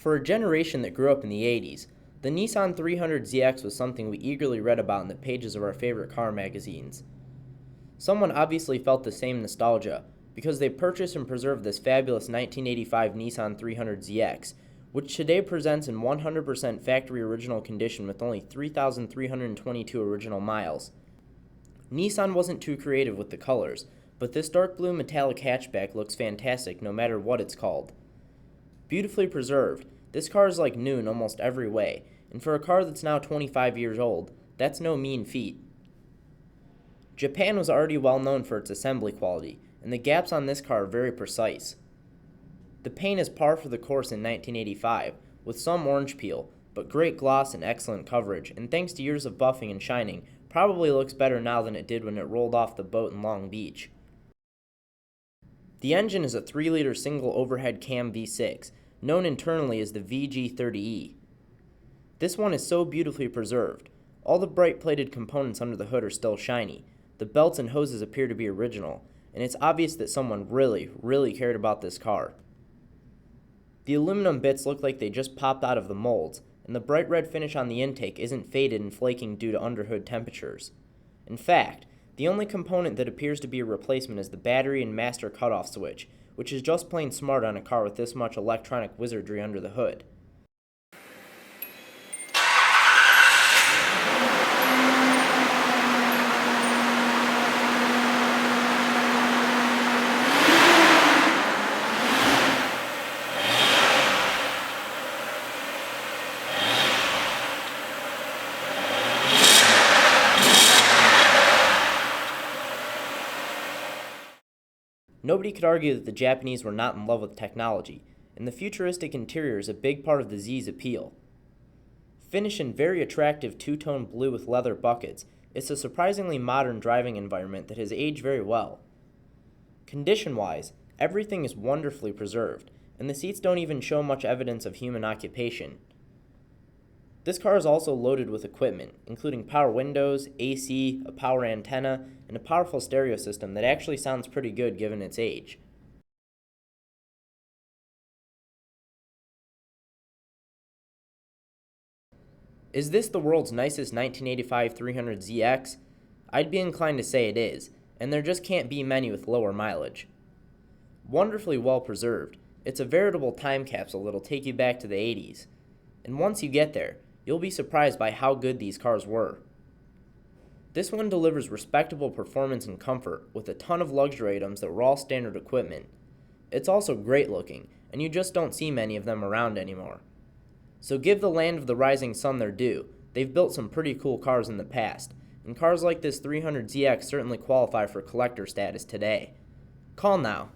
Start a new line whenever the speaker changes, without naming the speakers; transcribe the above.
For a generation that grew up in the 80s, the Nissan 300ZX was something we eagerly read about in the pages of our favorite car magazines. Someone obviously felt the same nostalgia because they purchased and preserved this fabulous 1985 Nissan 300ZX, which today presents in 100% factory original condition with only 3,322 original miles. Nissan wasn't too creative with the colors, but this dark blue metallic hatchback looks fantastic no matter what it's called. Beautifully preserved, this car is like new in almost every way, and for a car that's now 25 years old, that's no mean feat. Japan was already well known for its assembly quality, and the gaps on this car are very precise. The paint is par for the course in 1985, with some orange peel, but great gloss and excellent coverage, and thanks to years of buffing and shining, probably looks better now than it did when it rolled off the boat in Long Beach. The engine is a 3-liter single overhead cam V6, known internally as the VG30E. This one is so beautifully preserved. All the bright plated components under the hood are still shiny. The belts and hoses appear to be original, and it's obvious that someone really cared about this car. The aluminum bits look like they just popped out of the molds, and the bright red finish on the intake isn't faded and flaking due to underhood temperatures. In fact, the only component that appears to be a replacement is the battery and master cutoff switch, which is just plain smart on a car with this much electronic wizardry under the hood. Nobody could argue that the Japanese were not in love with technology, and the futuristic interior is a big part of the Z's appeal. Finished in very attractive two-tone blue with leather buckets, it's a surprisingly modern driving environment that has aged very well. Condition-wise, everything is wonderfully preserved, and the seats don't even show much evidence of human occupation. This car is also loaded with equipment, including power windows, AC, a power antenna, and a powerful stereo system that actually sounds pretty good given its age. Is this the world's nicest 1985 300ZX? I'd be inclined to say it is, and there just can't be many with lower mileage. Wonderfully well preserved, it's a veritable time capsule that'll take you back to the 80s. And once you get there, you'll be surprised by how good these cars were. This one delivers respectable performance and comfort with a ton of luxury items that were all standard equipment. It's also great looking, and you just don't see many of them around anymore. So give the land of the rising sun their due. They've built some pretty cool cars in the past, and cars like this 300ZX certainly qualify for collector status today. Call now.